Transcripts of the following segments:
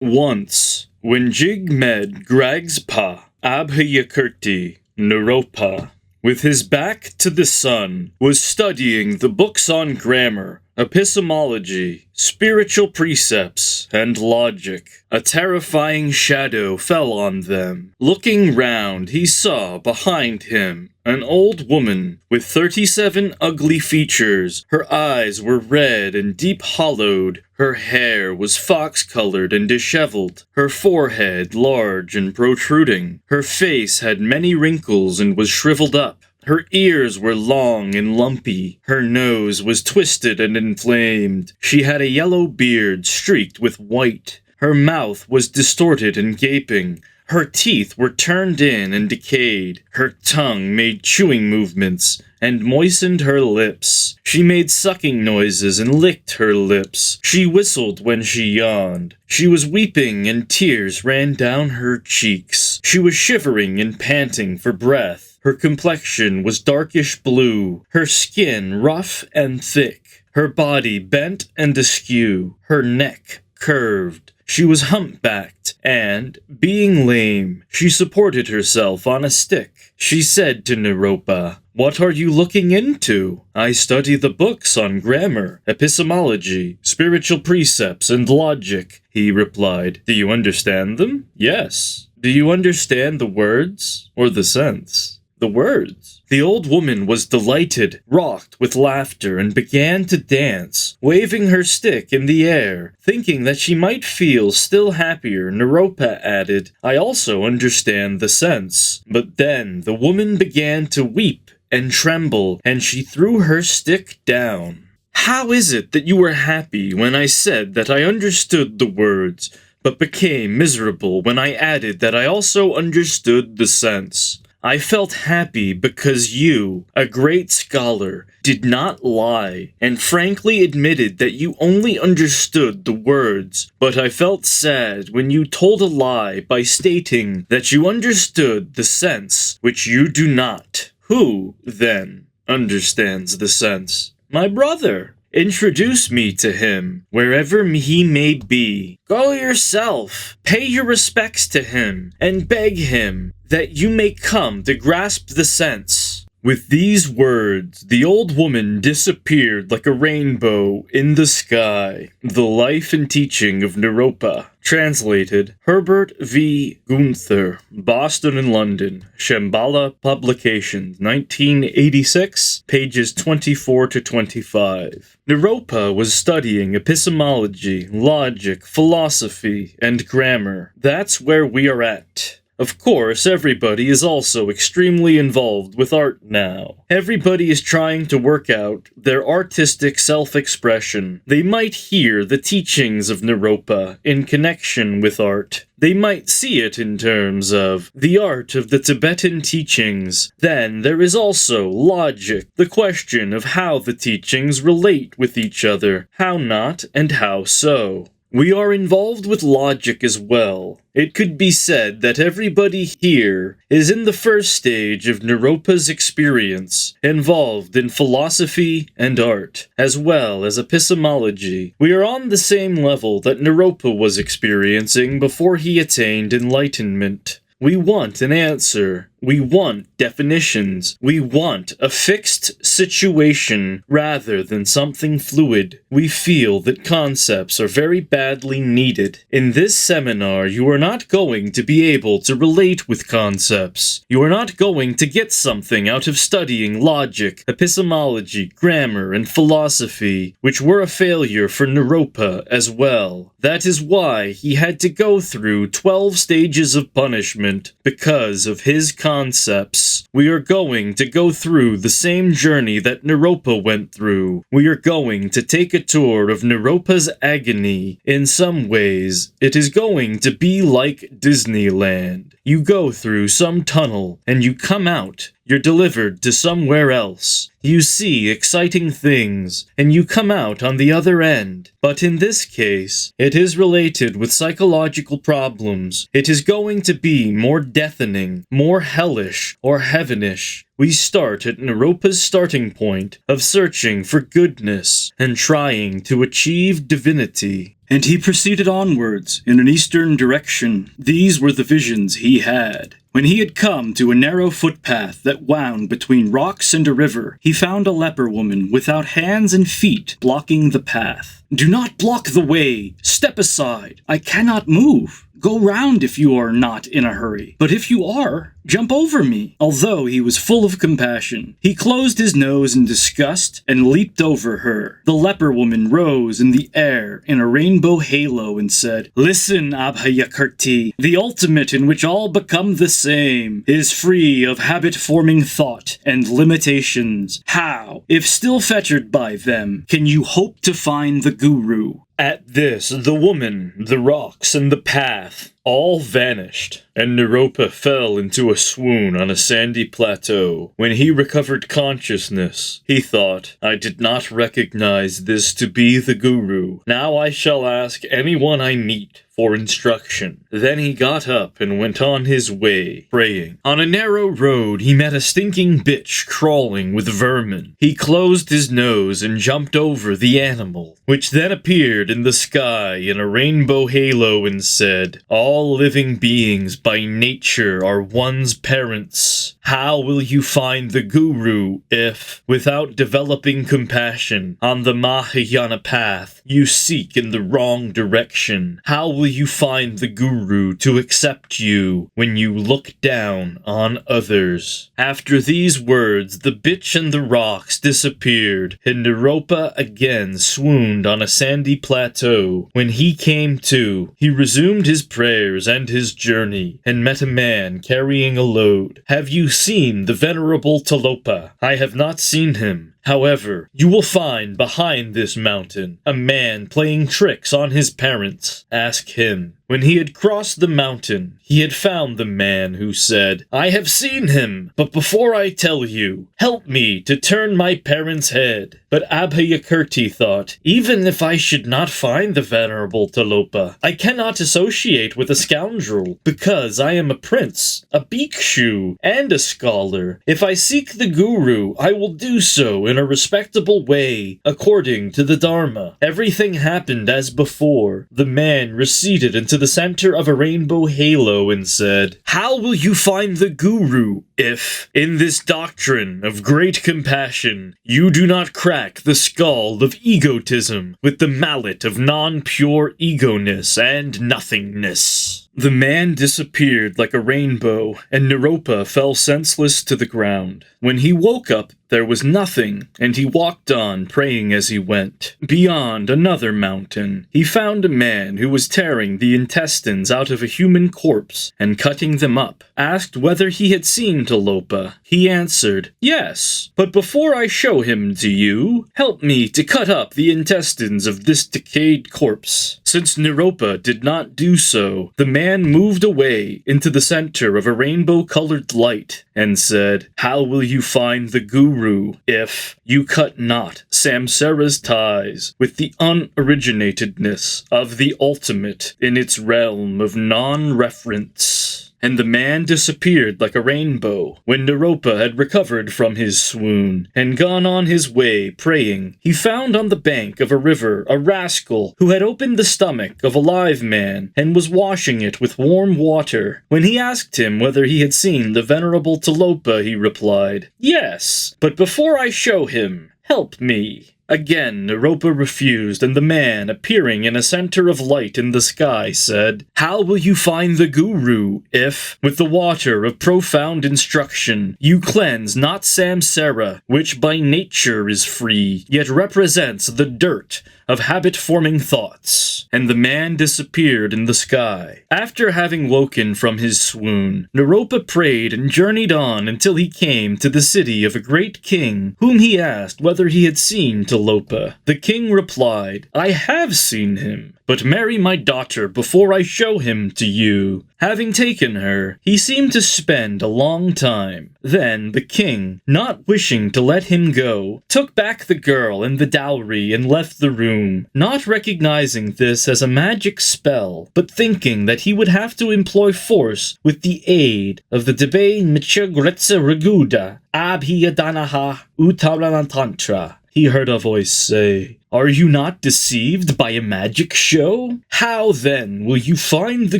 Once, when Jig med Grag's pa Abhayakirti Naropa, with his back to the sun, was studying the books on grammar, epistemology, spiritual precepts, and logic, a terrifying shadow fell on them. Looking round, he saw behind him an old woman with 37 ugly features. Her eyes were red and deep-hollowed. Her hair was fox-colored and disheveled. Her forehead large and protruding. Her face had many wrinkles and was shriveled up. Her ears were long and lumpy. Her nose was twisted and inflamed. She had a yellow beard streaked with white. Her mouth was distorted and gaping. Her teeth were turned in and decayed. Her tongue made chewing movements and moistened her lips. She made sucking noises and licked her lips. She whistled when she yawned. She was weeping and tears ran down her cheeks. She was shivering and panting for breath. Her complexion was darkish blue, her skin rough and thick, her body bent and askew, her neck curved. She was humpbacked, and, being lame, she supported herself on a stick. She said to Naropa, "What are you looking into?" "I study the books on grammar, epistemology, spiritual precepts, and logic," he replied. "Do you understand them?" "Yes." "Do you understand the words, or the sense?" "The words." The old woman was delighted, rocked with laughter, and began to dance, waving her stick in the air. Thinking that she might feel still happier, Naropa added, "I also understand the sense." But then the woman began to weep and tremble, and she threw her stick down. "How is it that you were happy when I said that I understood the words, but became miserable when I added that I also understood the sense?" "I felt happy because you, a great scholar, did not lie, and frankly admitted that you only understood the words. But I felt sad when you told a lie by stating that you understood the sense, which you do not." "Who, then, understands the sense?" "My brother." "Introduce me to him, wherever he may be." "Go yourself, pay your respects to him, and beg him that you may come to grasp the sense." With these words, the old woman disappeared like a rainbow in the sky. The Life and Teaching of Naropa. Translated, Herbert V. Gunther, Boston and London, Shambhala Publications, 1986, pages 24 to 25. Naropa was studying epistemology, logic, philosophy, and grammar. That's where we are at. Of course, everybody is also extremely involved with art now. Everybody is trying to work out their artistic self-expression. They might hear the teachings of Naropa in connection with art. They might see it in terms of the art of the Tibetan teachings. Then there is also logic, the question of how the teachings relate with each other, how not, and how so. We are involved with logic as well. It could be said that everybody here is in the first stage of Naropa's experience, involved in philosophy and art, as well as epistemology. We are on the same level that Naropa was experiencing before he attained enlightenment. We want an answer. We want definitions. We want a fixed situation rather than something fluid. We feel that concepts are very badly needed. In this seminar, you are not going to be able to relate with concepts. You are not going to get something out of studying logic, epistemology, grammar, and philosophy, which were a failure for Naropa as well. That is why he had to go through 12 stages of punishment because of his concepts. We are going to go through the same journey that Naropa went through. We are going to take a tour of Naropa's agony. In some ways, it is going to be like Disneyland. You go through some tunnel, and you come out. You're delivered to somewhere else. You see exciting things, and you come out on the other end. But in this case, it is related with psychological problems. It is going to be more deafening, more hellish, or heavenish. We start at Naropa's starting point of searching for goodness and trying to achieve divinity. And he proceeded onwards in an eastern direction. These were the visions he had. When he had come to a narrow footpath that wound between rocks and a river, he found a leper woman without hands and feet blocking the path. "Do not block the way! Step aside! I cannot move! Go round if you are not in a hurry. But if you are, jump over me." Although he was full of compassion, he closed his nose in disgust and leaped over her. The leper woman rose in the air in a rainbow halo and said, "Listen, Abhayakirti, the ultimate in which all become the same is free of habit-forming thought and limitations. How, if still fettered by them, can you hope to find the guru?" At this, the woman, the rocks, and the path all vanished, and Naropa fell into a swoon on a sandy plateau. When he recovered consciousness, he thought, "I did not recognize this to be the guru. Now I shall ask anyone I meet for instruction." Then he got up and went on his way, praying. On a narrow road, he met a stinking bitch crawling with vermin. He closed his nose and jumped over the animal, which then appeared in the sky in a rainbow halo and said, "All living beings by nature are one's parents. How will you find the guru if, without developing compassion on the Mahayana path, you seek in the wrong direction? How will you find the guru to accept you when you look down on others?" After these words, the bitch and the rocks disappeared, and Naropa again swooned on a sandy plateau. When he came to, he resumed his prayers and his journey, and met a man carrying a load. "Have you seen the venerable Talopa?" "I have not seen him. However, you will find behind this mountain a man playing tricks on his parents. Ask him." When he had crossed the mountain, he had found the man who said, "I have seen him, but before I tell you, help me to turn my parents' head." But Abhayakirti thought, "Even if I should not find the venerable Talopa, I cannot associate with a scoundrel, because I am a prince, a bhikshu, and a scholar. If I seek the guru, I will do so in a respectable way, according to the Dharma." Everything happened as before. The man receded into the center of a rainbow halo and said, "How will you find the guru if, in this doctrine of great compassion, you do not crack the skull of egotism with the mallet of non-pure ego-ness and nothingness?" The man disappeared like a rainbow, and Naropa fell senseless to the ground. When he woke up, there was nothing, and he walked on, praying as he went. Beyond another mountain, he found a man who was tearing the intestines out of a human corpse and cutting them up. Asked whether he had seen Talopa, he answered, "Yes, but before I show him to you, help me to cut up the intestines of this decayed corpse." Since Naropa did not do so, the man moved away into the center of a rainbow-colored light and said, "How will you find the guru if you cut not samsara's ties with the unoriginatedness of the ultimate in its realm of non-reference?" And the man disappeared like a rainbow. When Naropa had recovered from his swoon and gone on his way praying, he found on the bank of a river a rascal who had opened the stomach of a live man and was washing it with warm water. When he asked him whether he had seen the venerable Talopa, he replied, "Yes, but before I show him, help me." Again, Naropa refused, and the man, appearing in a center of light in the sky, said, "How will you find the guru if, with the water of profound instruction, you cleanse not samsara, which by nature is free, yet represents the dirt of habit-forming thoughts?" And the man disappeared in the sky. After having woken from his swoon, Naropa prayed and journeyed on until he came to the city of a great king, whom he asked whether he had seen Talopa. The king replied, "I have seen him, but marry my daughter before I show him to you." Having taken her, he seemed to spend a long time. Then the king, not wishing to let him go, took back the girl and the dowry and left the room, not recognizing this as a magic spell, but thinking that he would have to employ force with the aid of the Debe Michagretsa Raguda, Abhiyadanaha Uttarantantra. he heard a voice say. Are you not deceived by a magic show? How then will you find the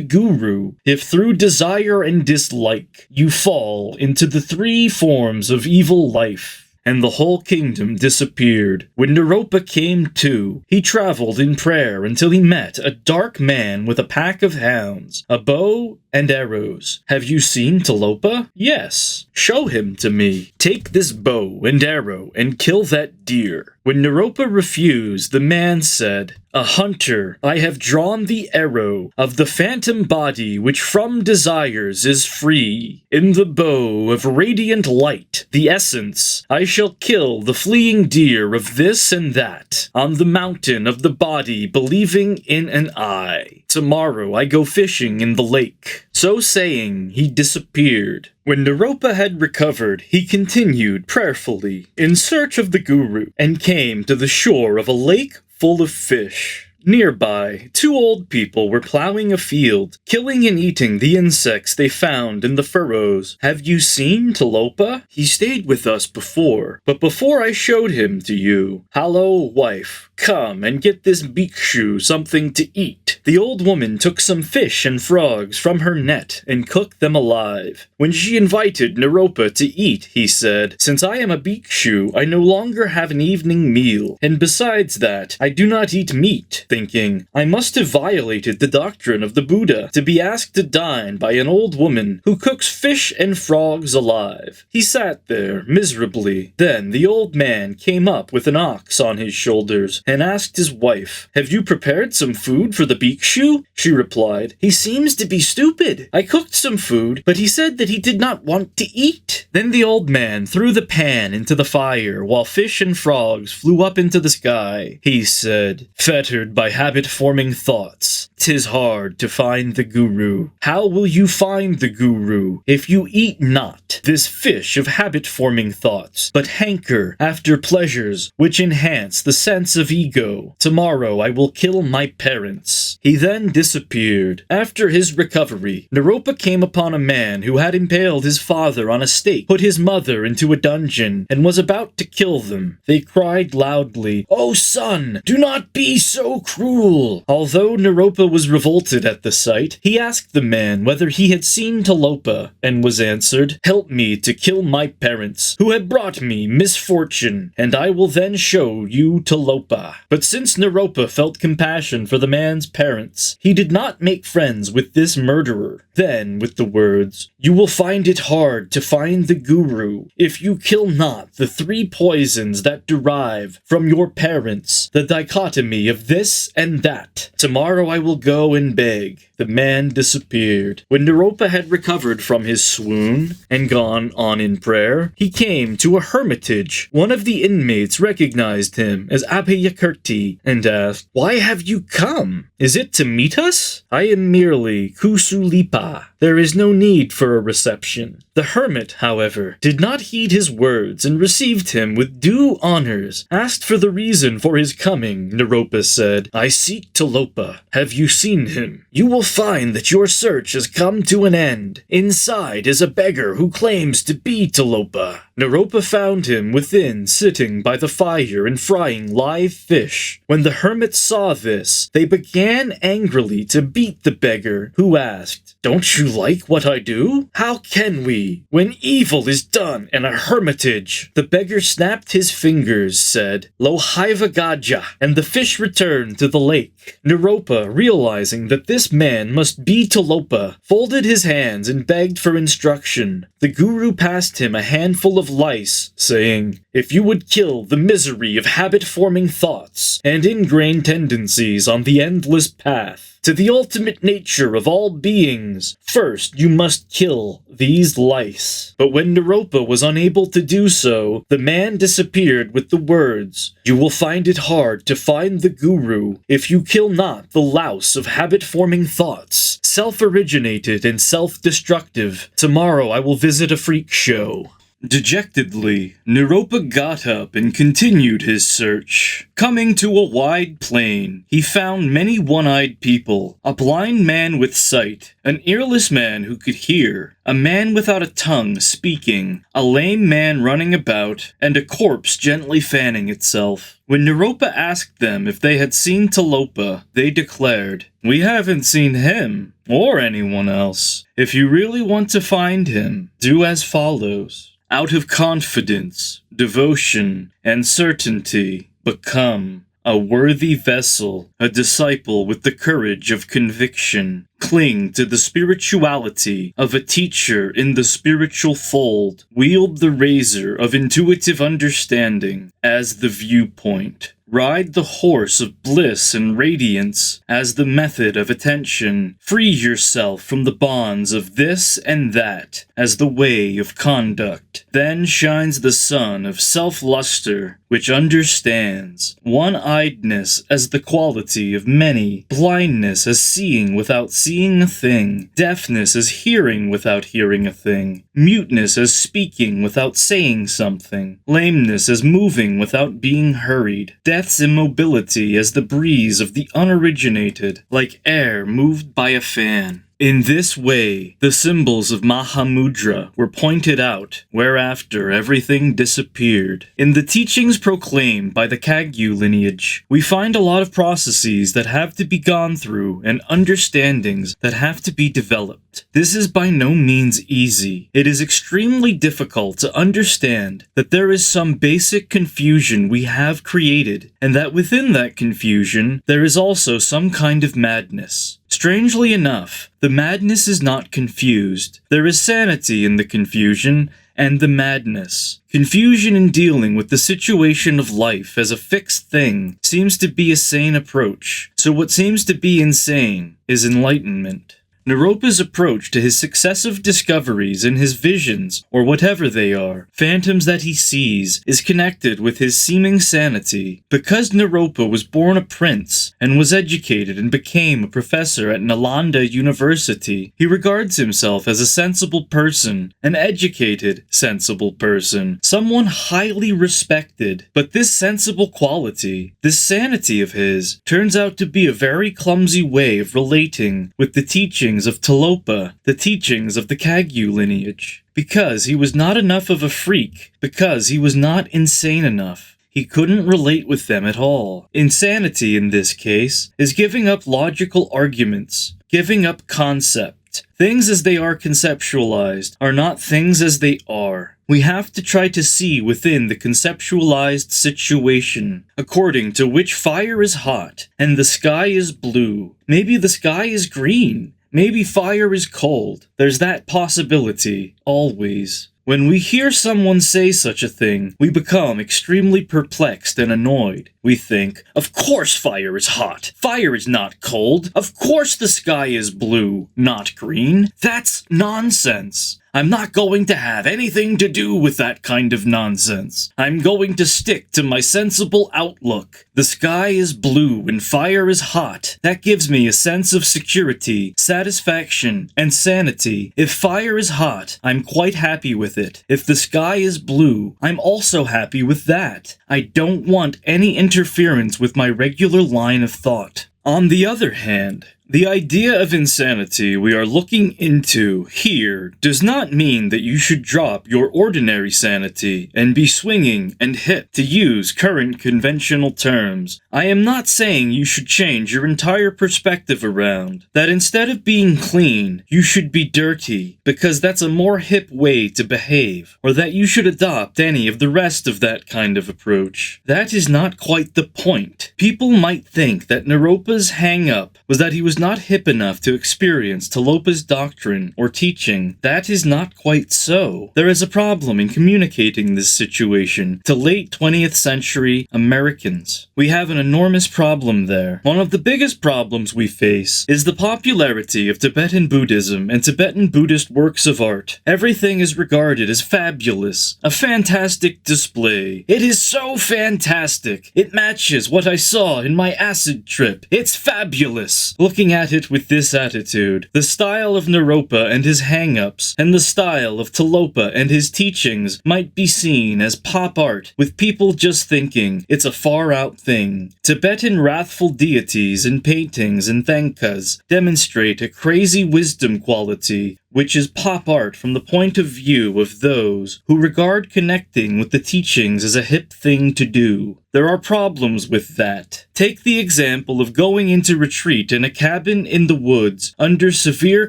guru if through desire and dislike you fall into the 3 forms of evil life? And the whole kingdom disappeared. When Naropa came to, he traveled in prayer until he met a dark man with a pack of hounds, a bow, and arrows. Have you seen Talopa? Yes. Show him to me. Take this bow and arrow and kill that deer. When Naropa refused, the man said, A hunter, I have drawn the arrow of the phantom body which from desires is free. In the bow of radiant light, the essence, I shall kill the fleeing deer of this and that, on the mountain of the body believing in an eye. Tomorrow I go fishing in the lake. So saying, he disappeared. When Naropa had recovered, he continued prayerfully in search of the guru and came to the shore of a lake full of fish. Nearby, 2 old people were plowing a field, killing and eating the insects they found in the furrows. Have you seen Talopa? He stayed with us before, but before I showed him to you. Hallo, wife, come and get this bhikshu something to eat. The old woman took some fish and frogs from her net and cooked them alive. When she invited Naropa to eat, he said, Since I am a bhikshu, I no longer have an evening meal, and besides that, I do not eat meat. Thinking, I must have violated the doctrine of the Buddha to be asked to dine by an old woman who cooks fish and frogs alive. He sat there miserably. Then the old man came up with an ox on his shoulders and asked his wife, Have you prepared some food for the bhikshu? She replied, He seems to be stupid. I cooked some food, but he said that he did not want to eat. Then the old man threw the pan into the fire while fish and frogs flew up into the sky. He said, Fettered by habit-forming thoughts, 'tis hard to find the guru. How will you find the guru if you eat not this fish of habit-forming thoughts, but hanker after pleasures which enhance the sense of ego? Tomorrow I will kill my parents. He then disappeared. After his recovery, Naropa came upon a man who had impaled his father on a stake, put his mother into a dungeon, and was about to kill them. They cried loudly, "Oh son, do not be so cruel!" Although Naropa was revolted at the sight, he asked the man whether he had seen Talopa, and was answered, "Help me to kill my parents, who have brought me misfortune, and I will then show you Talopa." But since Naropa felt compassion for the man's parents, he did not make friends with this murderer. Then, with the words, "You will find it hard to find the guru if you kill not the 3 poisons that derive from your parents, the dichotomy of this and that. Tomorrow I will go and beg." The man disappeared. When Naropa had recovered from his swoon and gone on in prayer, he came to a hermitage. One of the inmates recognized him as Abhayakirti and asked, "Why have you come? Is it to meet us?" "I am merely Kusulipa. There is no need for a reception." The hermit, however, did not heed his words and received him with due honors. Asked for the reason for his coming, Naropa said, "I seek Talopa. Have you seen him? You will find that your search has come to an end. Inside is a beggar who claims to be Talopa." Naropa found him within, sitting by the fire and frying live fish. When the hermits saw this, they began angrily to beat the beggar, who asked, "Don't you like what I do? How can we, when evil is done in a hermitage?" The beggar snapped his fingers, said, "Lohaiva Gaja," and the fish returned to the lake. Naropa, realizing that this man must be Talopa, folded his hands and begged for instruction. The guru passed him a handful of lice, saying, "If you would kill the misery of habit-forming thoughts and ingrained tendencies on the endless path to the ultimate nature of all beings, first you must kill these lice." But when Naropa was unable to do so, the man disappeared with the words, "You will find it hard to find the guru if you kill not the louse of habit-forming thoughts, self-originated and self-destructive. Tomorrow I will visit a freak show." Dejectedly, Naropa got up and continued his search. Coming to a wide plain, he found many one-eyed people, a blind man with sight, an earless man who could hear, a man without a tongue speaking, a lame man running about, and a corpse gently fanning itself. When Naropa asked them if they had seen Talopa, they declared, "We haven't seen him, or anyone else. If you really want to find him, do as follows. Out of confidence, devotion, and certainty, become a worthy vessel, a disciple with the courage of conviction. Cling to the spirituality of a teacher in the spiritual fold. Wield the razor of intuitive understanding as the viewpoint. Ride the horse of bliss and radiance as the method of attention. Free yourself from the bonds of this and that as the way of conduct. Then shines the sun of self-luster, which understands one-eyedness as the quality of many, blindness as seeing without seeing a thing, deafness as hearing without hearing a thing, muteness as speaking without saying something, lameness as moving without being hurried, death's immobility as the breeze of the unoriginated, like air moved by a fan. In this way, the symbols of Mahamudra were pointed out, whereafter everything disappeared. In the teachings proclaimed by the Chögyam lineage, we find a lot of processes that have to be gone through and understandings that have to be developed. This is by no means easy. It is extremely difficult to understand that there is some basic confusion we have created, and that within that confusion, there is also some kind of madness. Strangely enough, the madness is not confused. There is sanity in the confusion and the madness. Confusion in dealing with the situation of life as a fixed thing seems to be a sane approach. So what seems to be insane is enlightenment. Naropa's approach to his successive discoveries in his visions, or whatever they are, phantoms that he sees, is connected with his seeming sanity. Because Naropa was born a prince, and was educated and became a professor at Nalanda University, he regards himself as a sensible person, an educated, sensible person, someone highly respected. But this sensible quality, this sanity of his, turns out to be a very clumsy way of relating with the teachings of Talopa, the teachings of the Chögyam lineage. Because he was not enough of a freak, because he was not insane enough, he couldn't relate with them at all. Insanity in this case is giving up logical arguments, giving up concept. Things as they are conceptualized are not things as they are. We have to try to see within the conceptualized situation, according to which fire is hot and the sky is blue. Maybe the sky is green. Maybe fire is cold. There's that possibility, always. When we hear someone say such a thing, we become extremely perplexed and annoyed. We think, of course fire is hot. Fire is not cold. Of course the sky is blue, not green. That's nonsense. I'm not going to have anything to do with that kind of nonsense. I'm going to stick to my sensible outlook. The sky is blue and fire is hot. That gives me a sense of security, satisfaction, and sanity. If fire is hot, I'm quite happy with it. If the sky is blue, I'm also happy with that. I don't want any interference with my regular line of thought. On the other hand, the idea of insanity we are looking into here does not mean that you should drop your ordinary sanity and be swinging and hip, to use current conventional terms. I am not saying you should change your entire perspective around, that instead of being clean, you should be dirty, because that's a more hip way to behave, or that you should adopt any of the rest of that kind of approach. That is not quite the point. People might think that Naropa's hang-up was that he was not hip enough to experience Talopa's doctrine or teaching. That is not quite so. There is a problem in communicating this situation to late 20th century Americans. We have an enormous problem there. One of the biggest problems we face is the popularity of Tibetan Buddhism and Tibetan Buddhist works of art. Everything is regarded as fabulous, a fantastic display. It is so fantastic. It matches what I saw in my acid trip. It's fabulous. Looking looking at it with this attitude, the style of Naropa and his hang-ups, and the style of Talopa and his teachings might be seen as pop art, with people just thinking it's a far-out thing. Tibetan wrathful deities in paintings and thangkas demonstrate a crazy wisdom quality, which is pop art from the point of view of those who regard connecting with the teachings as a hip thing to do. There are problems with that. Take the example of going into retreat in a cabin in the woods under severe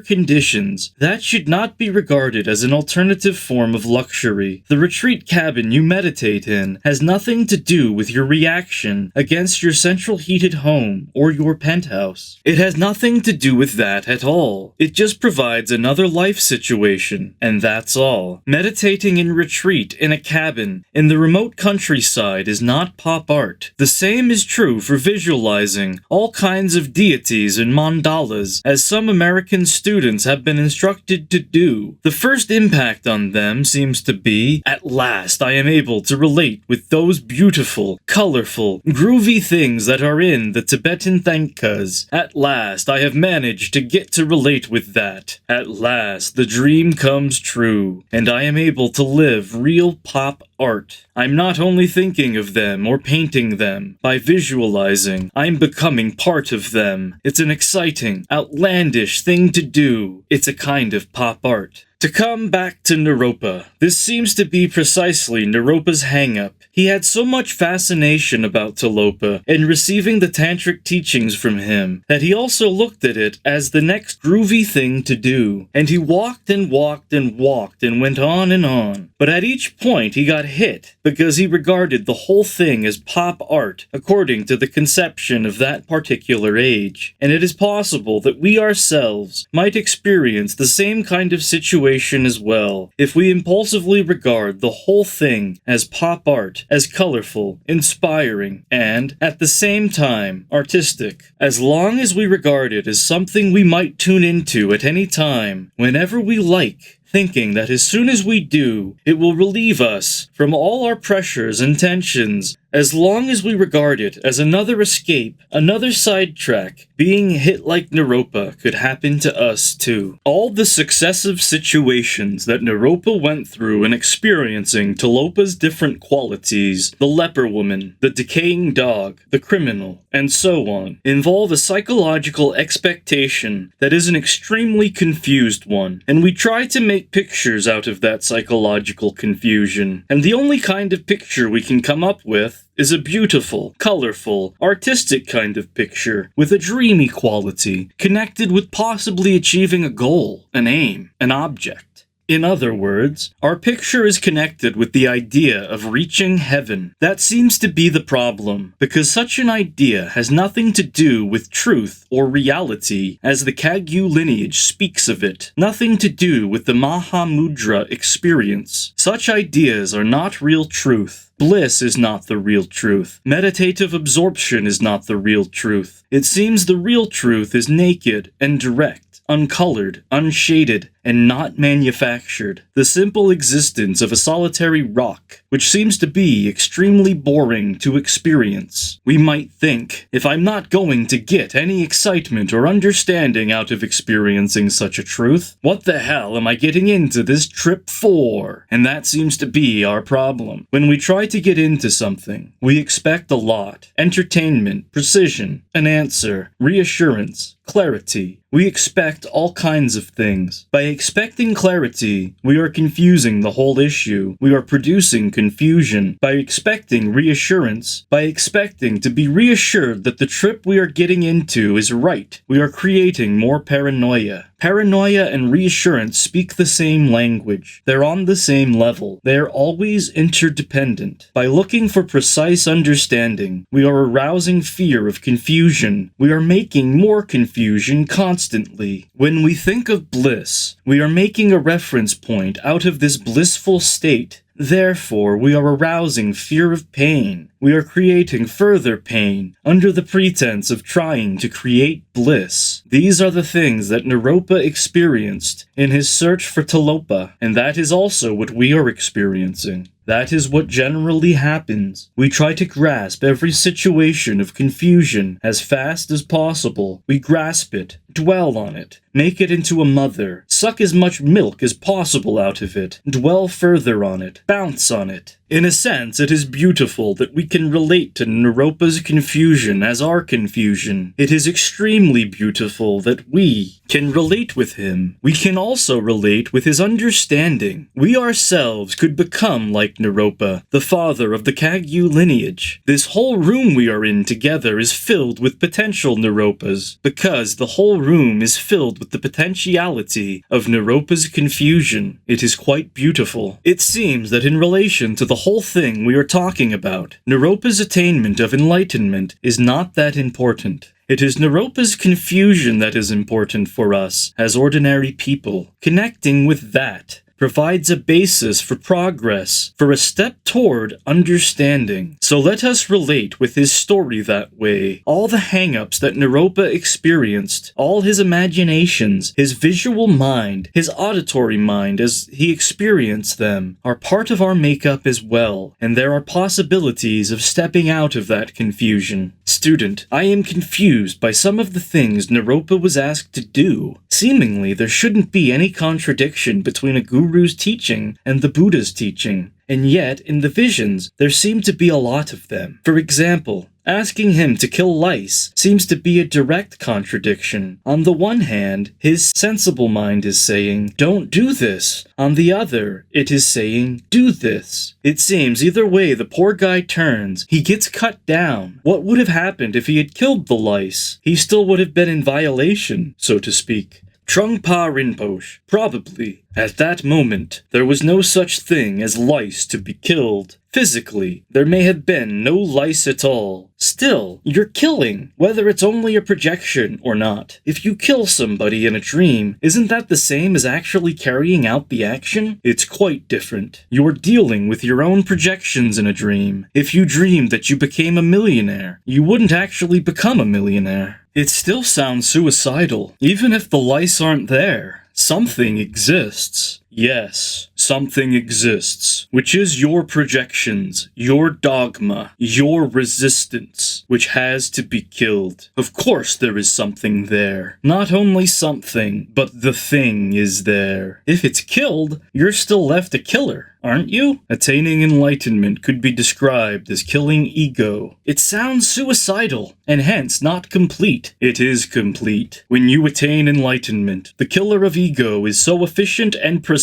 conditions. That should not be regarded as an alternative form of luxury. The retreat cabin you meditate in has nothing to do with your reaction against your central heated home or your penthouse. It has nothing to do with that at all. It just provides another life situation, and that's all. Meditating in retreat in a cabin in the remote countryside is not pop art. The same is true for visualizing all kinds of deities and mandalas, as some American students have been instructed to do. The first impact on them seems to be, at last I am able to relate with those beautiful, colorful, groovy things that are in the Tibetan thangkas. At last I have managed to get to relate with that. At last the dream comes true, and I am able to live real pop art. I'm not only thinking of them or painting them. By visualizing, I'm becoming part of them. It's an exciting, outlandish thing to do. It's a kind of pop art. To come back to Naropa, this seems to be precisely Naropa's hang-up. He had so much fascination about Talopa and receiving the tantric teachings from him that he also looked at it as the next groovy thing to do. And he walked and walked and walked and went on and on. But at each point he got hit because he regarded the whole thing as pop art according to the conception of that particular age. And it is possible that we ourselves might experience the same kind of situation as well, if we impulsively regard the whole thing as pop art, as colorful, inspiring, and, at the same time, artistic. As long as we regard it as something we might tune into at any time, whenever we like, thinking that as soon as we do, it will relieve us from all our pressures and tensions. As long as we regard it as another escape, another sidetrack, being hit like Naropa could happen to us too. All the successive situations that Naropa went through in experiencing Talopa's different qualities, the leper woman, the decaying dog, the criminal, and so on, involve a psychological expectation that is an extremely confused one, and we try to make pictures out of that psychological confusion, and the only kind of picture we can come up with is a beautiful, colorful, artistic kind of picture with a dreamy quality, connected with possibly achieving a goal, an aim, an object. In other words, our picture is connected with the idea of reaching heaven. That seems to be the problem, because such an idea has nothing to do with truth or reality, as the Kagyu lineage speaks of it, nothing to do with the Mahamudra experience. Such ideas are not real truth. Bliss is not the real truth. Meditative absorption is not the real truth. It seems the real truth is naked and direct, uncolored, unshaded, and not manufactured. The simple existence of a solitary rock, which seems to be extremely boring to experience. We might think, if I'm not going to get any excitement or understanding out of experiencing such a truth, what the hell am I getting into this trip for? And that seems to be our problem. When we try to get into something, we expect a lot. Entertainment, precision, an answer, reassurance, clarity. We expect all kinds of things. By expecting clarity, we are confusing the whole issue. We are producing confusion. By expecting reassurance, by expecting to be reassured that the trip we are getting into is right, we are creating more paranoia. Paranoia and reassurance speak the same language. They're on the same level. They are always interdependent. By looking for precise understanding, we are arousing fear of confusion. We are making more confusion constantly. When we think of bliss, we are making a reference point out of this blissful state. Therefore, we are arousing fear of pain. We are creating further pain under the pretense of trying to create bliss. These are the things that Naropa experienced in his search for Talopa, and that is also what we are experiencing. That is what generally happens. We try to grasp every situation of confusion as fast as possible. We grasp it, dwell on it, make it into a mother, suck as much milk as possible out of it, dwell further on it, bounce on it. In a sense, it is beautiful that we can relate to Naropa's confusion as our confusion. It is extremely beautiful that we can relate with him. We can also relate with his understanding. We ourselves could become like Naropa, the father of the Kagyu lineage. This whole room we are in together is filled with potential Naropas, because the whole room is filled with the potentiality of Naropa's confusion. It is quite beautiful. It seems that in relation to the whole thing we are talking about, Naropa's attainment of enlightenment is not that important. It is Naropa's confusion that is important for us as ordinary people. Connecting with that provides a basis for progress, for a step toward understanding. So let us relate with his story that way. All the hang-ups that Naropa experienced, all his imaginations, his visual mind, his auditory mind as he experienced them, are part of our makeup as well, and there are possibilities of stepping out of that confusion. Student, I am confused by some of the things Naropa was asked to do. Seemingly, there shouldn't be any contradiction between a guru's teaching and the Buddha's teaching, and yet, in the visions, there seem to be a lot of them. For example, asking him to kill lice seems to be a direct contradiction. On the one hand, his sensible mind is saying, don't do this. On the other, it is saying, do this. It seems either way the poor guy turns, he gets cut down. What would have happened if he had killed the lice? He still would have been in violation, so to speak. Trungpa Rinpoche, probably. At that moment, there was no such thing as lice to be killed. Physically, there may have been no lice at all. Still, you're killing, whether it's only a projection or not. If you kill somebody in a dream, isn't that the same as actually carrying out the action? It's quite different. You're dealing with your own projections in a dream. If you dreamed that you became a millionaire, you wouldn't actually become a millionaire. It still sounds suicidal, even if the lice aren't there. Something exists. Yes, something exists, which is your projections, your dogma, your resistance, which has to be killed. Of course there is something there. Not only something, but the thing is there. If it's killed, you're still left a killer, aren't you? Attaining enlightenment could be described as killing ego. It sounds suicidal, and hence not complete. It is complete. When you attain enlightenment, the killer of ego is so efficient and precise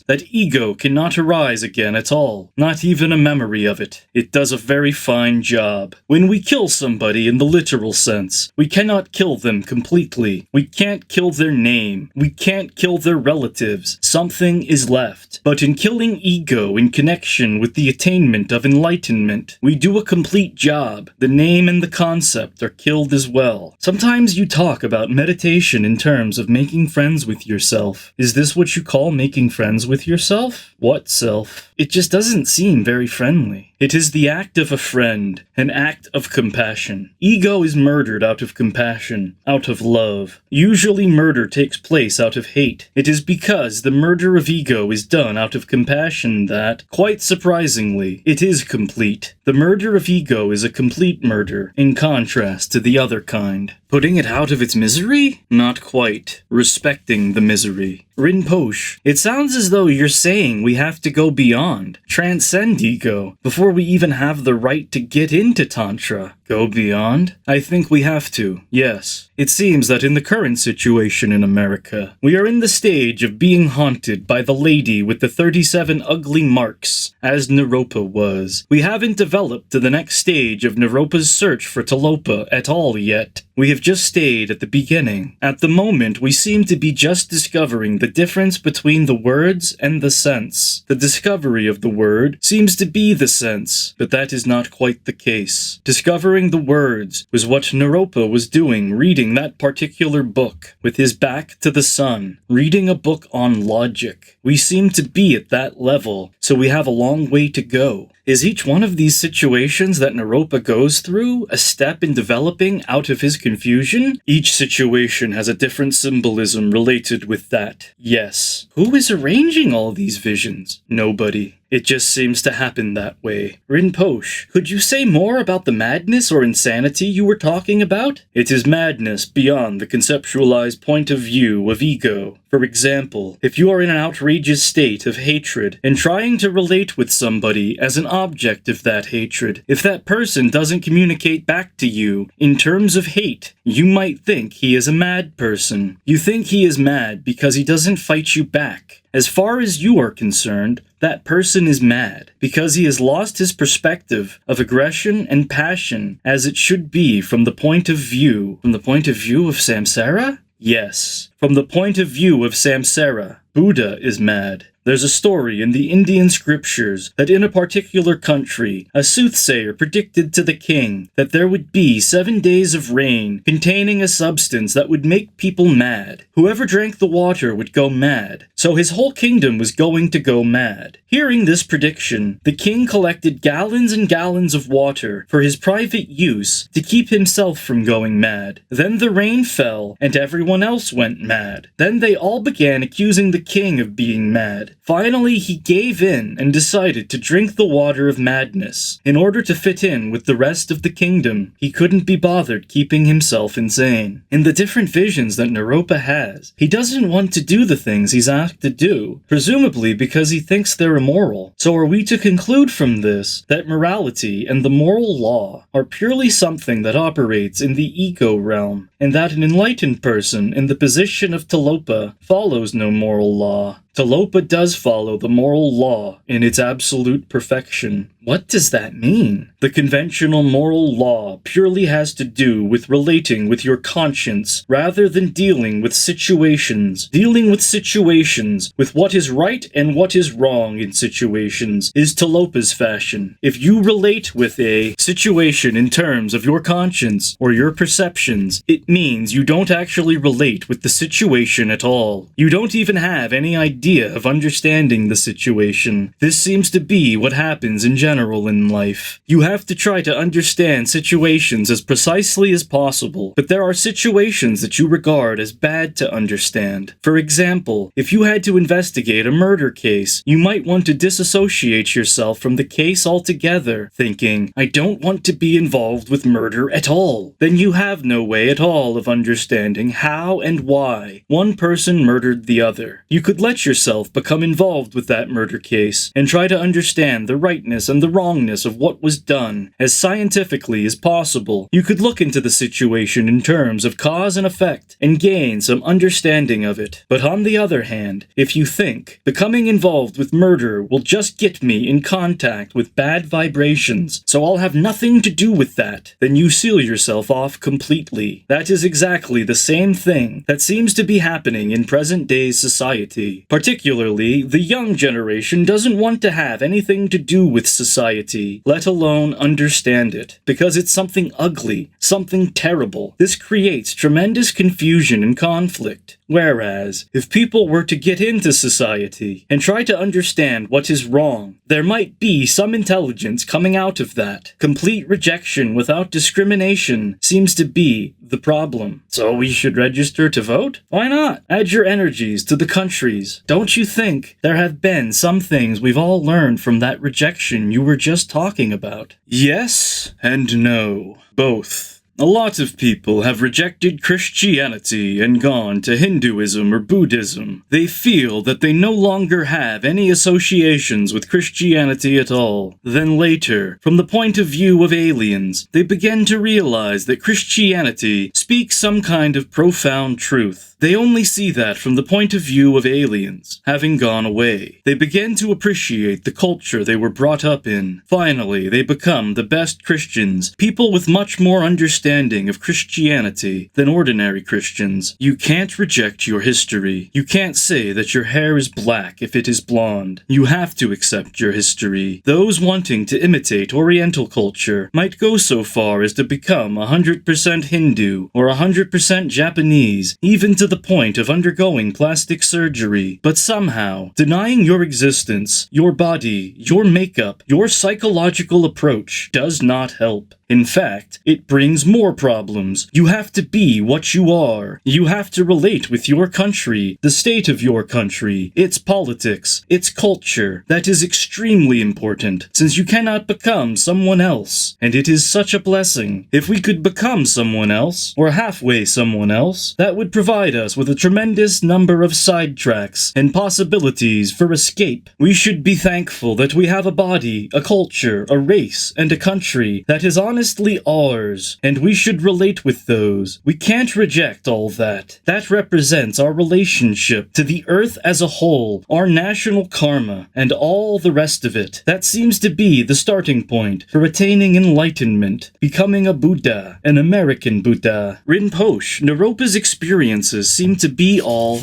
that ego cannot arise again at all, not even a memory of it. It does a very fine job. When we kill somebody in the literal sense, we cannot kill them completely. We can't kill their name. We can't kill their relatives. Something is left. But in killing ego in connection with the attainment of enlightenment, we do a complete job. The name and the concept are killed as well. Sometimes you talk about meditation in terms of making friends with yourself. Is this what you call making friends with yourself? What self? It just doesn't seem very friendly. It is the act of a friend, an act of compassion. Ego is murdered out of compassion, out of love. Usually murder takes place out of hate. It is because the murder of ego is done out of compassion that, quite surprisingly, it is complete. The murder of ego is a complete murder, in contrast to the other kind. Putting it out of its misery? Not quite. Respecting the misery. Rinpoche, it sounds as though you're saying we have to go beyond, transcend ego, before we even have the right to get into Tantra. Go beyond? I think we have to, yes. It seems that in the current situation in America, we are in the stage of being haunted by the lady with the 37 ugly marks, as Naropa was. We haven't developed to the next stage of Naropa's search for Talopa at all yet. We have just stayed at the beginning. At the moment, we seem to be just discovering the difference between the words and the sense. The discovery of the word seems to be the sense, but that is not quite the case. Discovering the words was what Naropa was doing, reading that particular book, with his back to the sun, reading a book on logic. We seem to be at that level, so we have a long way to go. Is each one of these situations that Naropa goes through a step in developing out of his confusion? Each situation has a different symbolism related with that. Yes. Who is arranging all these visions? Nobody. It just seems to happen that way. Rinpoche, could you say more about the madness or insanity you were talking about? It is madness beyond the conceptualized point of view of ego. For example, if you are in an outrageous state of hatred and trying to relate with somebody as an object of that hatred, if that person doesn't communicate back to you in terms of hate, you might think he is a mad person. You think he is mad because he doesn't fight you back. As far as you are concerned, that person is mad because he has lost his perspective of aggression and passion as it should be from the point of view. From the point of view of samsara? Yes. From the point of view of samsara, Buddha is mad. There's a story in the Indian scriptures that in a particular country, a soothsayer predicted to the king that there would be 7 days of rain containing a substance that would make people mad. Whoever drank the water would go mad, so his whole kingdom was going to go mad. Hearing this prediction, the king collected gallons and gallons of water for his private use to keep himself from going mad. Then the rain fell, and everyone else went mad. Then they all began accusing the king of being mad. Finally, he gave in and decided to drink the water of madness. In order to fit in with the rest of the kingdom, he couldn't be bothered keeping himself insane. In the different visions that Naropa has, he doesn't want to do the things he's asked to do, presumably because he thinks they're immoral. So are we to conclude from this that morality and the moral law are purely something that operates in the ego realm, and that an enlightened person in the position of Talopa follows no moral law? Talopa does follow the moral law in its absolute perfection. What does that mean? The conventional moral law purely has to do with relating with your conscience rather than dealing with situations. Dealing with situations, with what is right and what is wrong in situations, is Talopa's fashion. If you relate with a situation in terms of your conscience or your perceptions, it means you don't actually relate with the situation at all. You don't even have any idea of understanding the situation. This seems to be what happens in general in life. You have to try to understand situations as precisely as possible, but there are situations that you regard as bad to understand. For example, if you had to investigate a murder case, you might want to disassociate yourself from the case altogether, thinking, I don't want to be involved with murder at all. Then you have no way at all of understanding how and why one person murdered the other. You could let yourself become involved with that murder case and try to understand the rightness and the wrongness of what was done as scientifically as possible. You could look into the situation in terms of cause and effect and gain some understanding of it. But on the other hand, if you think becoming involved with murder will just get me in contact with bad vibrations, so I'll have nothing to do with that, then you seal yourself off completely. That is exactly the same thing that seems to be happening in present-day society. Particularly, the young generation doesn't want to have anything to do with society, let alone understand it, because it's something ugly, something terrible. This creates tremendous confusion and conflict. Whereas, if people were to get into society and try to understand what is wrong, there might be some intelligence coming out of that. Complete rejection without discrimination seems to be the problem. So we should register to vote? Why not? Add your energies to the countries. Don't you think there have been some things we've all learned from that rejection you were just talking about? Yes and no. Both. A lot of people have rejected Christianity and gone to Hinduism or Buddhism. They feel that they no longer have any associations with Christianity at all. Then later, from the point of view of aliens, they begin to realize that Christianity speaks some kind of profound truth. They only see that from the point of view of aliens, having gone away. They begin to appreciate the culture they were brought up in. Finally, they become the best Christians, people with much more understanding of Christianity than ordinary Christians. You can't reject your history. You can't say that your hair is black if it is blonde. You have to accept your history. Those wanting to imitate Oriental culture might go so far as to become 100% Hindu or 100% Japanese, even to the point of undergoing plastic surgery. But somehow, denying your existence, your body, your makeup, your psychological approach does not help. In fact, it brings more problems. You have to be what you are. You have to relate with your country, the state of your country, its politics, its culture. That is extremely important, since you cannot become someone else. And it is such a blessing. If we could become someone else, or halfway someone else, that would provide us with a tremendous number of sidetracks and possibilities for escape. We should be thankful that we have a body, a culture, a race, and a country that is honestly ours, and we should relate with those. We can't reject all that. That represents our relationship to the earth as a whole, our national karma, and all the rest of it. That seems to be the starting point for attaining enlightenment, becoming a Buddha, an American Buddha. Rinpoche, Naropa's experiences seem to be all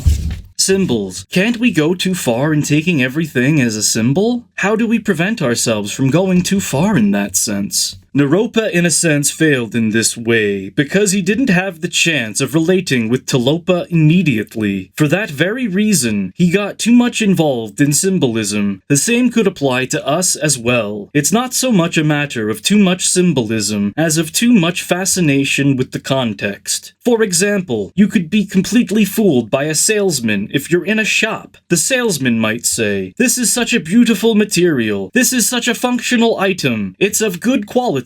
symbols. Can't we go too far in taking everything as a symbol? How do we prevent ourselves from going too far in that sense? Naropa, in a sense, failed in this way because he didn't have the chance of relating with Talopa immediately. For that very reason, he got too much involved in symbolism. The same could apply to us as well. It's not so much a matter of too much symbolism as of too much fascination with the context. For example, you could be completely fooled by a salesman if you're in a shop. The salesman might say, "This is such a beautiful material. This is such a functional item. It's of good quality,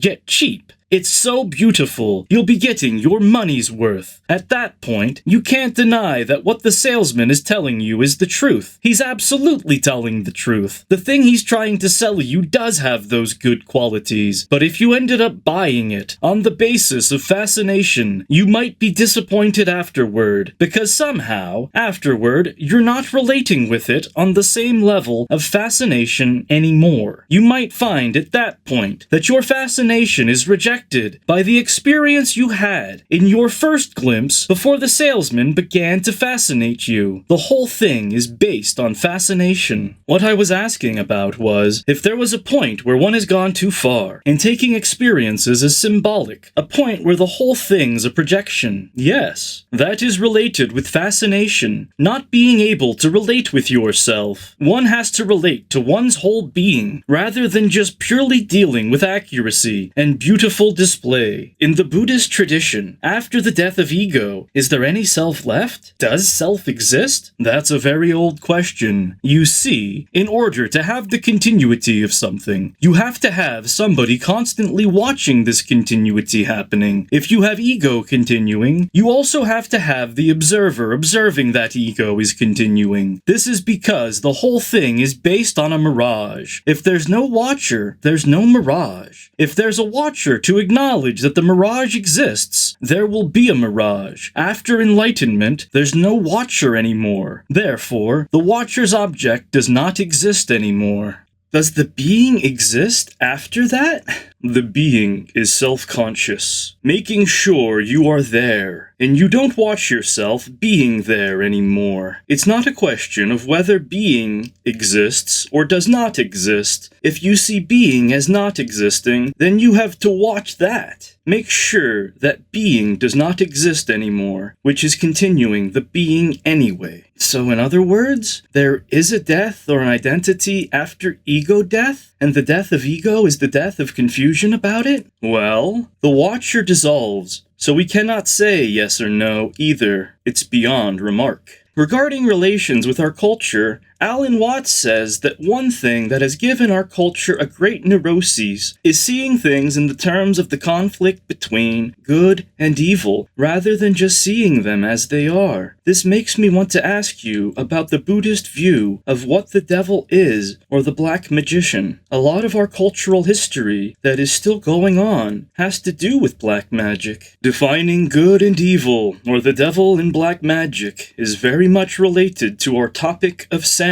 yet cheap. It's so beautiful. You'll be getting your money's worth." At that point, you can't deny that what the salesman is telling you is the truth. He's absolutely telling the truth. The thing he's trying to sell you does have those good qualities, but if you ended up buying it on the basis of fascination, you might be disappointed afterward, because somehow, afterward, you're not relating with it on the same level of fascination anymore. You might find at that point that your fascination is rejected by the experience you had in your first glimpse before the salesman began to fascinate you. The whole thing is based on fascination. What I was asking about was if there was a point where one has gone too far in taking experiences as symbolic, a point where the whole thing's a projection. Yes, that is related with fascination, not being able to relate with yourself. One has to relate to one's whole being rather than just purely dealing with accuracy and beautiful display. In the Buddhist tradition, after the death of ego, is there any self left? Does self exist? That's a very old question. You see, in order to have the continuity of something, you have to have somebody constantly watching this continuity happening. If you have ego continuing, you also have to have the observer observing that ego is continuing. This is because the whole thing is based on a mirage. If there's no watcher, there's no mirage. If there's a watcher to acknowledge that the mirage exists, there will be a mirage. After enlightenment, there's no watcher anymore. Therefore, the watcher's object does not exist anymore. Does the being exist after that? The being is self-conscious, making sure you are there, and you don't watch yourself being there anymore. It's not a question of whether being exists or does not exist. If you see being as not existing, then you have to watch that. Make sure that being does not exist anymore, which is continuing the being anyway. So in other words, there is a death or an identity after ego death, and the death of ego is the death of confusion about it? Well, the watcher dissolves, so we cannot say yes or no either. It's beyond remark. Regarding relations with our culture, Alan Watts says that one thing that has given our culture a great neuroses is seeing things in the terms of the conflict between good and evil, rather than just seeing them as they are. This makes me want to ask you about the Buddhist view of what the devil is, or the black magician. A lot of our cultural history that is still going on has to do with black magic. Defining good and evil, or the devil in black magic, is very much related to our topic of sanity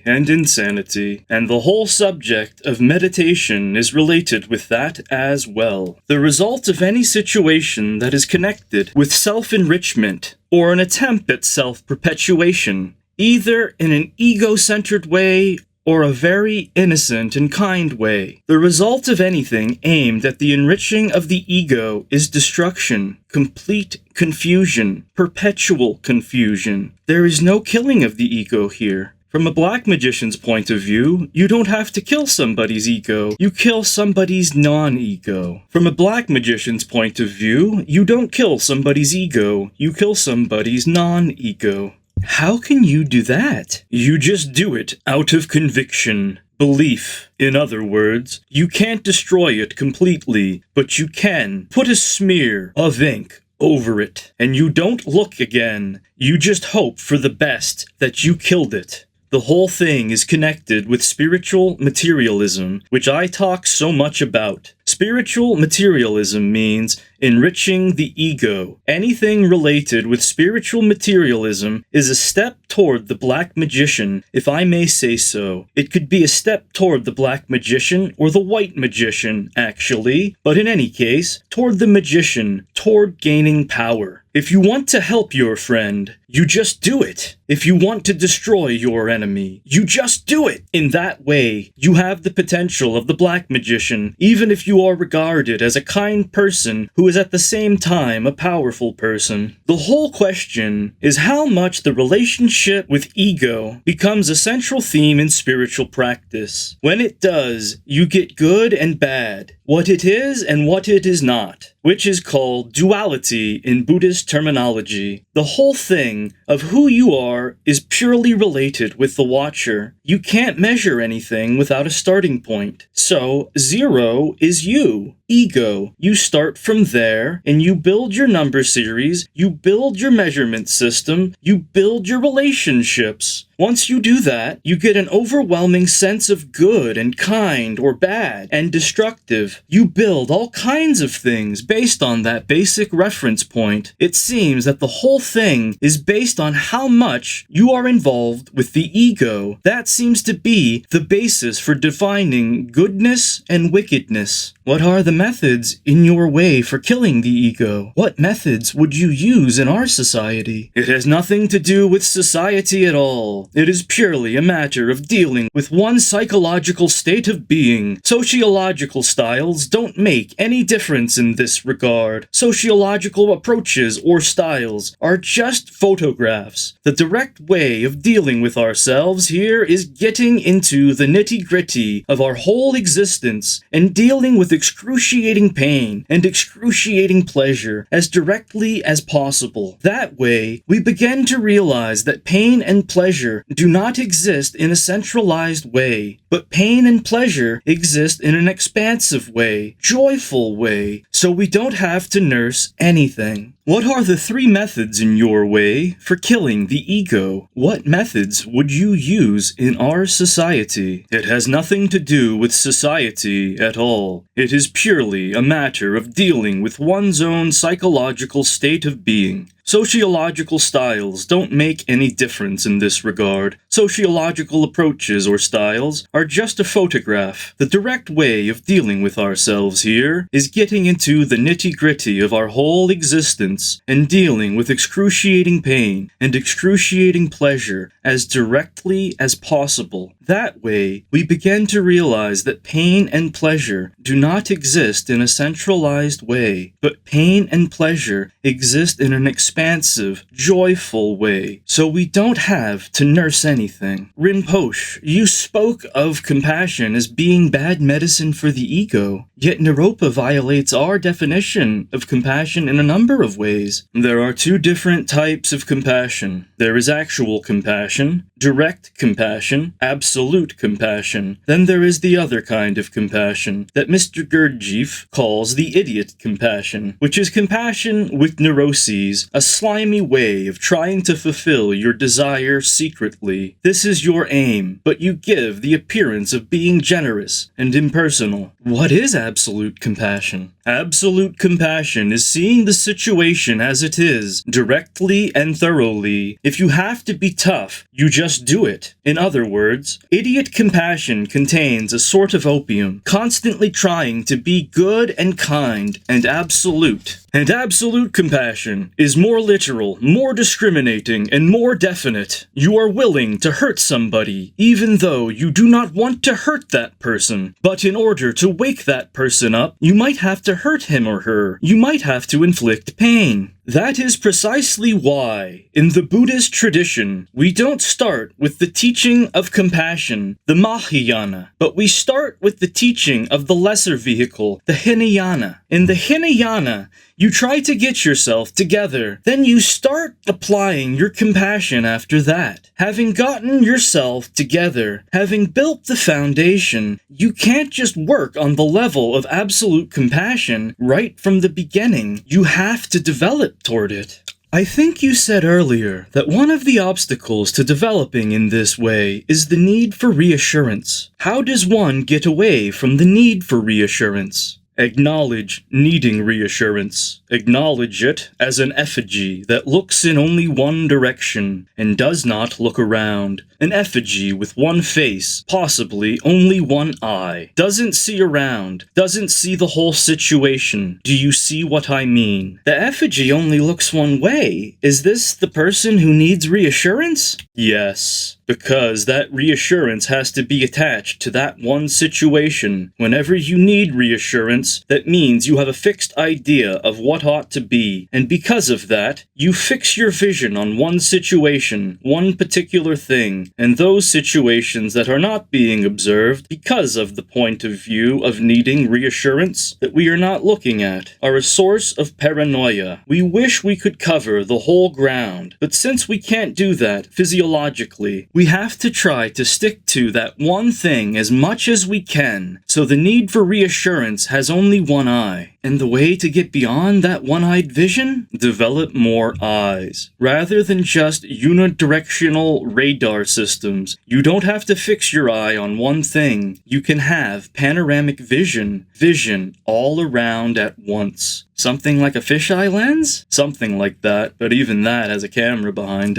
and insanity, and the whole subject of meditation is related with that as well. The result of any situation that is connected with self-enrichment or an attempt at self-perpetuation, either in an ego-centered way or a very innocent and kind way. The result of anything aimed at the enriching of the ego is destruction, complete confusion, perpetual confusion. There is no killing of the ego here. From a black magician's point of view, you don't have to kill somebody's ego. You kill somebody's non-ego. From a black magician's point of view, you don't kill somebody's ego. You kill somebody's non-ego. How can you do that? You just do it out of conviction. Belief. In other words, you can't destroy it completely, but you can put a smear of ink over it, and you don't look again. You just hope for the best that you killed it. The whole thing is connected with spiritual materialism, which I talk so much about. Spiritual materialism means enriching the ego. Anything related with spiritual materialism is a step toward the black magician, if I may say so. It could be a step toward the black magician or the white magician, actually, but in any case, toward the magician, toward gaining power. If you want to help your friend, you just do it. If you want to destroy your enemy, you just do it. In that way, you have the potential of the black magician, even if you are regarded as a kind person who is at the same time a powerful person. The whole question is how much the relationship with ego becomes a central theme in spiritual practice. When it does, you get good and bad, what it is and what it is not, which is called duality in Buddhist terminology. The whole thing of who you are is purely related with the watcher. You can't measure anything without a starting point. So, 0 is you. Ego. You start from there, and you build your number series, you build your measurement system, you build your relationships. Once you do that, you get an overwhelming sense of good and kind or bad and destructive. You build all kinds of things based on that basic reference point. It seems that the whole thing is based on how much you are involved with the ego. That seems to be the basis for defining goodness and wickedness. What are the methods in your way for killing the ego? What methods would you use in our society? It has nothing to do with society at all. It is purely a matter of dealing with one's psychological state of being. Sociological styles don't make any difference in this regard. Sociological approaches or styles are just photographs. The direct way of dealing with ourselves here is getting into the nitty-gritty of our whole existence and dealing with excruciating pain and excruciating pleasure as directly as possible. That way, we begin to realize that pain and pleasure do not exist in a centralized way, but pain and pleasure exist in an expansive way, joyful way, so we don't have to nurse anything. What are the 3 methods in your way for killing the ego? What methods would you use in our society? It has nothing to do with society at all. It is purely a matter of dealing with one's own psychological state of being. Sociological styles don't make any difference in this regard. Sociological approaches or styles are just a photograph. The direct way of dealing with ourselves here is getting into the nitty-gritty of our whole existence and dealing with excruciating pain and excruciating pleasure as directly as possible. That way, we begin to realize that pain and pleasure do not exist in a centralized way, but pain and pleasure exist in an expansive, joyful way, so we don't have to nurse anything. Rinpoche, you spoke of compassion as being bad medicine for the ego, yet Naropa violates our definition of compassion in a number of ways. There are 2 different types of compassion. There is actual compassion, direct compassion, absolute compassion. Then there is the other kind of compassion that Mr. Gurdjieff calls the idiot compassion, which is compassion with neuroses, a slimy way of trying to fulfill your desire secretly. This is your aim, but you give the appearance of being generous and impersonal. What is absolute compassion? Absolute compassion is seeing the situation as it is, directly and thoroughly. If you have to be tough, you just do it. In other words, idiot compassion contains a sort of opium, constantly trying to be good and kind and absolute. And absolute compassion is more literal, more discriminating, and more definite. You are willing to hurt somebody, even though you do not want to hurt that person. But in order to wake that person up, you might have to hurt him or her. You might have to inflict pain. That is precisely why, in the Buddhist tradition, we don't start with the teaching of compassion, the Mahayana, but we start with the teaching of the lesser vehicle, the Hinayana. In the Hinayana, you try to get yourself together, then you start applying your compassion after that. Having gotten yourself together, having built the foundation, you can't just work on the level of absolute compassion right from the beginning. You have to develop toward it. I think you said earlier that one of the obstacles to developing in this way is the need for reassurance. How does one get away from the need for reassurance? Acknowledge needing reassurance. Acknowledge it as an effigy that looks in only one direction and does not look around. An effigy with one face, possibly only one eye. Doesn't see around, doesn't see the whole situation. Do you see what I mean? The effigy only looks one way. Is this the person who needs reassurance? Yes, because that reassurance has to be attached to that one situation. Whenever you need reassurance, that means you have a fixed idea of what ought to be, and because of that, you fix your vision on one situation, one particular thing, and those situations that are not being observed because of the point of view of needing reassurance that we are not looking at are a source of paranoia. We wish we could cover the whole ground, but since we can't do that physiologically, we have to try to stick to that one thing as much as we can, so the need for reassurance has only one eye. And the way to get beyond that one-eyed vision? Develop more eyes. Rather than just unidirectional radar systems, you don't have to fix your eye on one thing. You can have panoramic vision all around at once. Something like a fisheye lens? Something like that, but even that has a camera behind it.